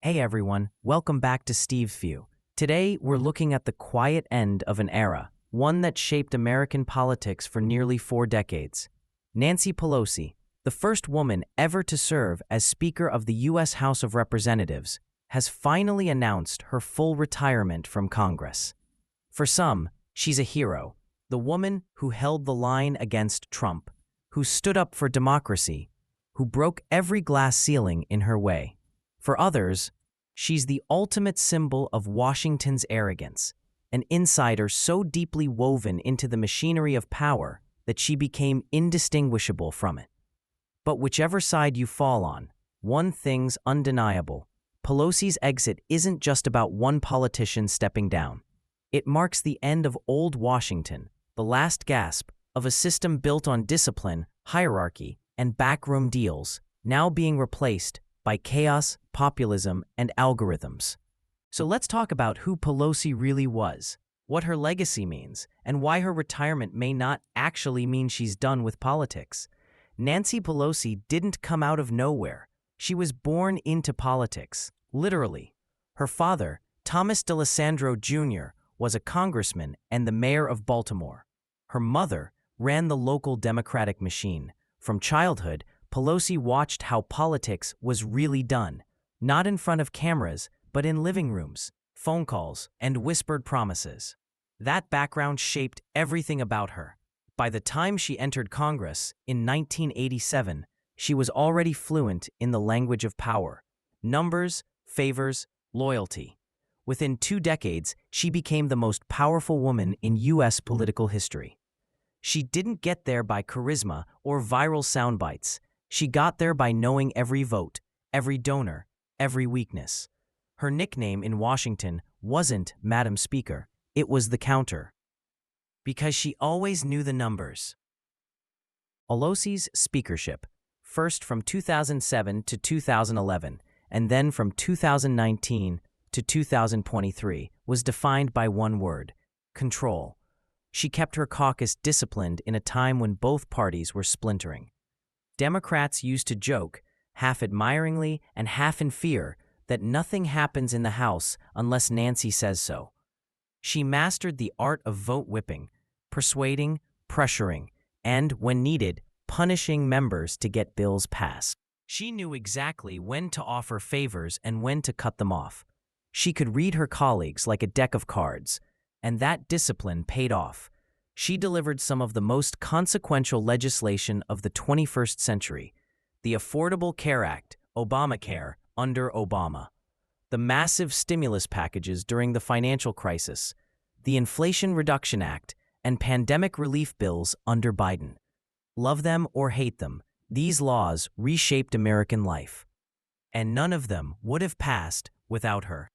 Hey everyone, welcome back to Steve's View. Today, we're looking at the quiet end of an era, one that shaped American politics for nearly 4 decades. Nancy Pelosi, the first woman ever to serve as Speaker of the U.S. House of Representatives, has finally announced her full retirement from Congress. For some, she's a hero, the woman who held the line against Trump, who stood up for democracy, who broke every glass ceiling in her way. For others, she's the ultimate symbol of Washington's arrogance, an insider so deeply woven into the machinery of power that she became indistinguishable from it. But whichever side you fall on, one thing's undeniable. Pelosi's exit isn't just about one politician stepping down. It marks the end of old Washington, the last gasp of a system built on discipline, hierarchy, and backroom deals, now being replaced by chaos, populism, and algorithms. So let's talk about who Pelosi really was, what her legacy means, and why her retirement may not actually mean she's done with politics. Nancy Pelosi didn't come out of nowhere. She was born into politics, literally. Her father, Thomas D'Alessandro Jr., was a congressman and the mayor of Baltimore. Her mother ran the local Democratic machine. From childhood, Pelosi watched how politics was really done, not in front of cameras, but in living rooms, phone calls, and whispered promises. That background shaped everything about her. By the time she entered Congress in 1987, she was already fluent in the language of power: numbers, favors, loyalty. Within 2 decades, she became the most powerful woman in U.S. political history. She didn't get there by charisma or viral soundbites. She got there by knowing every vote, every donor, every weakness. Her nickname in Washington wasn't Madam Speaker, it was the counter. Because she always knew the numbers. Pelosi's speakership, first from 2007 to 2011, and then from 2019 to 2023, was defined by one word: control. She kept her caucus disciplined in a time when both parties were splintering. Democrats used to joke, half admiringly and half in fear, that nothing happens in the House unless Nancy says so. She mastered the art of vote whipping, persuading, pressuring, and, when needed, punishing members to get bills passed. She knew exactly when to offer favors and when to cut them off. She could read her colleagues like a deck of cards, and that discipline paid off. She delivered some of the most consequential legislation of the 21st century: the Affordable Care Act, Obamacare, under Obama; the massive stimulus packages during the financial crisis; the Inflation Reduction Act, and pandemic relief bills under Biden. Love them or hate them, these laws reshaped American life. And none of them would have passed without her.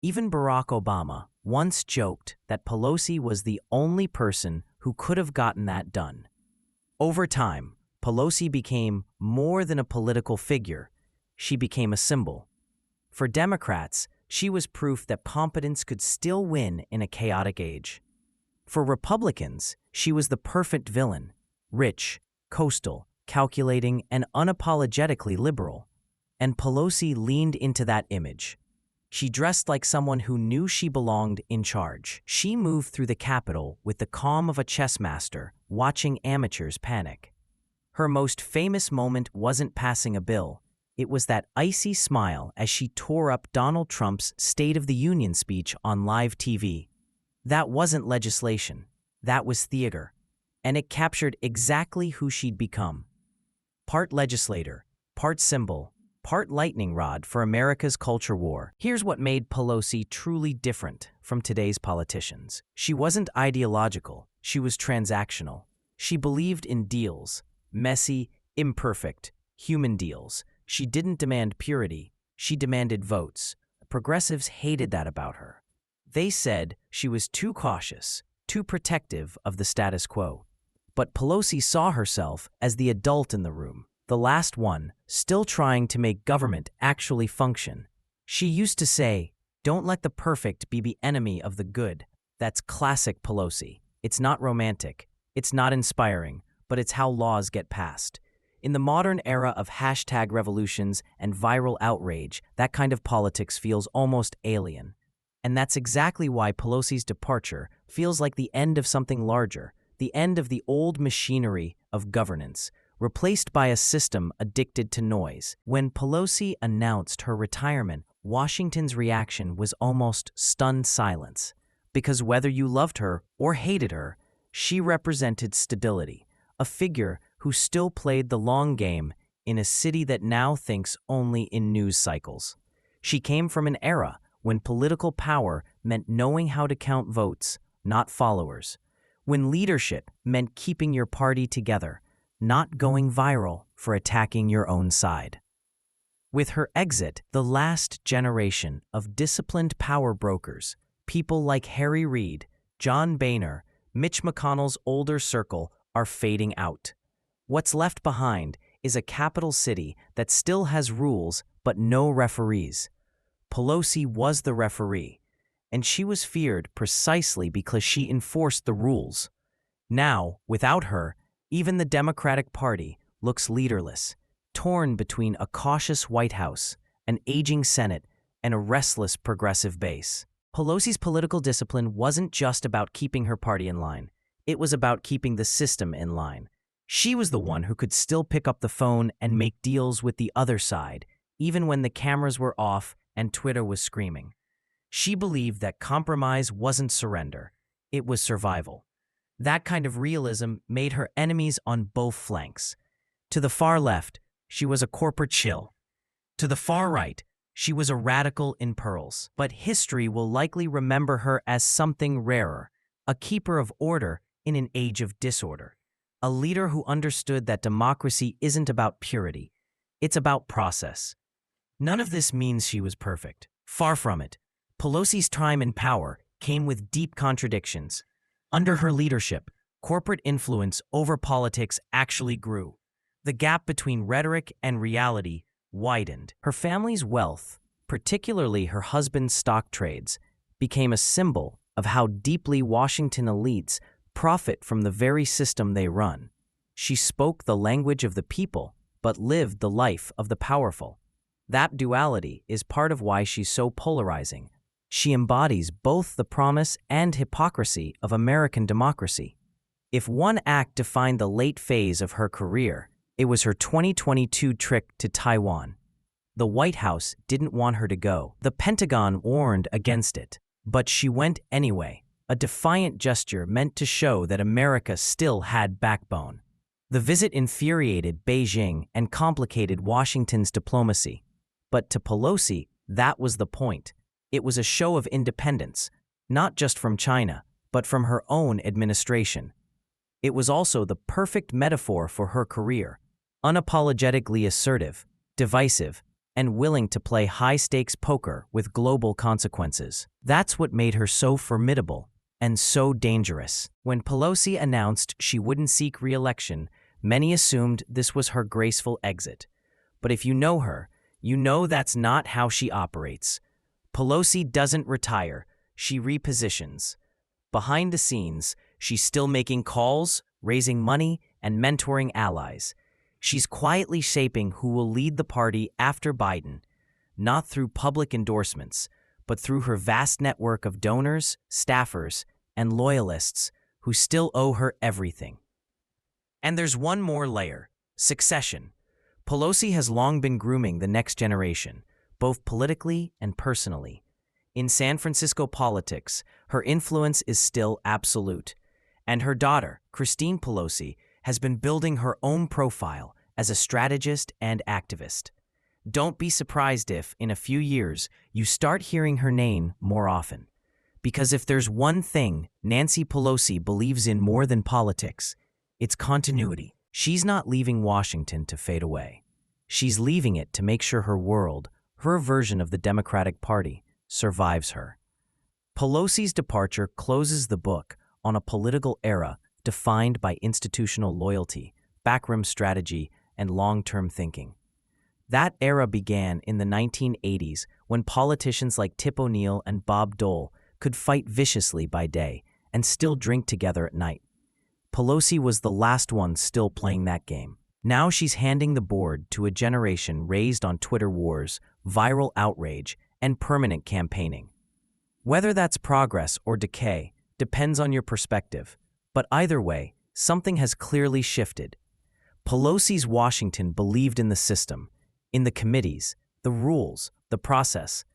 Even Barack Obama once joked that Pelosi was the only person who could have gotten that done. Over time, Pelosi became more than a political figure. She became a symbol. For Democrats, she was proof that competence could still win in a chaotic age. For Republicans, she was the perfect villain: rich, coastal, calculating, and unapologetically liberal. And Pelosi leaned into that image. She dressed like someone who knew she belonged in charge. She moved through the Capitol with the calm of a chess master, watching amateurs panic. Her most famous moment wasn't passing a bill. It was that icy smile as she tore up Donald Trump's State of the Union speech on live TV. That wasn't legislation. That was theater. And it captured exactly who she'd become. Part legislator, part symbol, part lightning rod for America's culture war. Here's what made Pelosi truly different from today's politicians. She wasn't ideological, she was transactional. She believed in deals, messy, imperfect, human deals. She didn't demand purity, she demanded votes. Progressives hated that about her. They said she was too cautious, too protective of the status quo. But Pelosi saw herself as the adult in the room, the last one, still trying to make government actually function. She used to say, "Don't let the perfect be the enemy of the good." That's classic Pelosi. It's not romantic, it's not inspiring, but it's how laws get passed. In the modern era of hashtag revolutions and viral outrage, that kind of politics feels almost alien. And that's exactly why Pelosi's departure feels like the end of something larger, the end of the old machinery of governance, replaced by a system addicted to noise. When Pelosi announced her retirement, Washington's reaction was almost stunned silence, because whether you loved her or hated her, she represented stability, a figure who still played the long game in a city that now thinks only in news cycles. She came from an era when political power meant knowing how to count votes, not followers, when leadership meant keeping your party together, not going viral for attacking your own side. With her exit, the last generation of disciplined power brokers, people like Harry Reid, John Boehner, Mitch McConnell's older circle, are fading out. What's left behind is a capital city that still has rules but no referees. Pelosi was the referee, and she was feared precisely because she enforced the rules. Now, without her, even the Democratic Party looks leaderless, torn between a cautious White House, an aging Senate, and a restless progressive base. Pelosi's political discipline wasn't just about keeping her party in line. It was about keeping the system in line. She was the one who could still pick up the phone and make deals with the other side, even when the cameras were off and Twitter was screaming. She believed that compromise wasn't surrender, it was survival. That kind of realism made her enemies on both flanks. To the far left, she was a corporate shill. To the far right, she was a radical in pearls. But history will likely remember her as something rarer, a keeper of order in an age of disorder. A leader who understood that democracy isn't about purity, it's about process. None of this means she was perfect. Far from it. Pelosi's time in power came with deep contradictions. Under her leadership, corporate influence over politics actually grew. The gap between rhetoric and reality widened. Her family's wealth, particularly her husband's stock trades, became a symbol of how deeply Washington elites profit from the very system they run. She spoke the language of the people, but lived the life of the powerful. That duality is part of why she's so polarizing. She embodies both the promise and hypocrisy of American democracy. If one act defined the late phase of her career, it was her 2022 trip to Taiwan. The White House didn't want her to go. The Pentagon warned against it. But she went anyway, a defiant gesture meant to show that America still had backbone. The visit infuriated Beijing and complicated Washington's diplomacy. But to Pelosi, that was the point. It was a show of independence, not just from China, but from her own administration. It was also the perfect metaphor for her career, unapologetically assertive, divisive, and willing to play high-stakes poker with global consequences. That's what made her so formidable and so dangerous. When Pelosi announced she wouldn't seek re-election, many assumed this was her graceful exit. But if you know her, you know that's not how she operates. Pelosi doesn't retire, she repositions. Behind the scenes, she's still making calls, raising money, and mentoring allies. She's quietly shaping who will lead the party after Biden, not through public endorsements, but through her vast network of donors, staffers, and loyalists who still owe her everything. And there's one more layer: succession. Pelosi has long been grooming the next generation, both politically and personally. In San Francisco politics, her influence is still absolute, and her daughter, Christine Pelosi, has been building her own profile as a strategist and activist. Don't be surprised if, in a few years, you start hearing her name more often. Because if there's one thing Nancy Pelosi believes in more than politics, it's continuity. She's not leaving Washington to fade away. She's leaving it to make sure her world, her version of the Democratic Party, survives her. Pelosi's departure closes the book on a political era defined by institutional loyalty, backroom strategy, and long-term thinking. That era began in the 1980s when politicians like Tip O'Neill and Bob Dole could fight viciously by day and still drink together at night. Pelosi was the last one still playing that game. Now she's handing the board to a generation raised on Twitter wars, viral outrage, and permanent campaigning. Whether that's progress or decay depends on your perspective, but either way, something has clearly shifted. Pelosi's Washington believed in the system, in the committees, the rules, the process.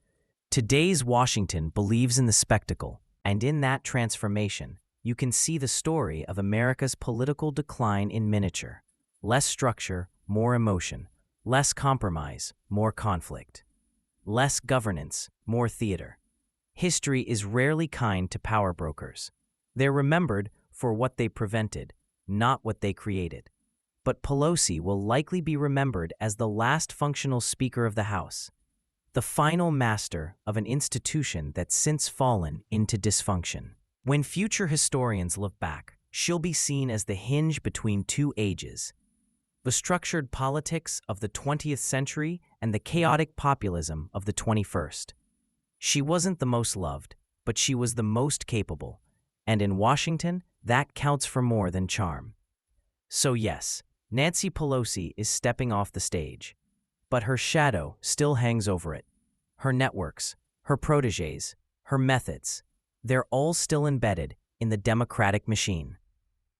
Today's Washington believes in the spectacle, and in that transformation, you can see the story of America's political decline in miniature. Less structure, more emotion. Less compromise, more conflict. Less governance, more theater. History is rarely kind to power brokers. They're remembered for what they prevented, not what they created. But Pelosi will likely be remembered as the last functional Speaker of the House, the final master of an institution that's since fallen into dysfunction. When future historians look back, she'll be seen as the hinge between two ages, the structured politics of the 20th century and the chaotic populism of the 21st. She wasn't the most loved, but she was the most capable, and in Washington, that counts for more than charm. So yes, Nancy Pelosi is stepping off the stage, but her shadow still hangs over it. Her networks, her protégés, her methods, they're all still embedded in the Democratic machine.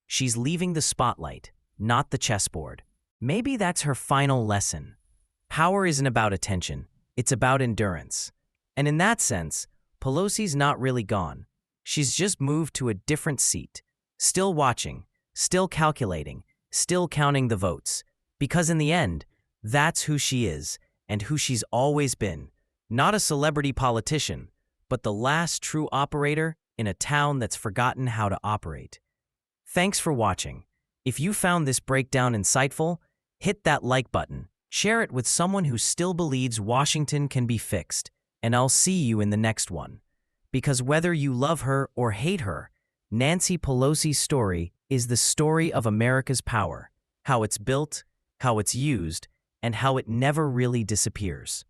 She's leaving the spotlight, not the chessboard. Maybe that's her final lesson. Power isn't about attention, it's about endurance. And in that sense, Pelosi's not really gone. She's just moved to a different seat, still watching, still calculating, still counting the votes. Because in the end, that's who she is and who she's always been. Not a celebrity politician, but the last true operator in a town that's forgotten how to operate. Thanks for watching. If you found this breakdown insightful, hit that like button, share it with someone who still believes Washington can be fixed, and I'll see you in the next one. Because whether you love her or hate her, Nancy Pelosi's story is the story of America's power, how it's built, how it's used, and how it never really disappears.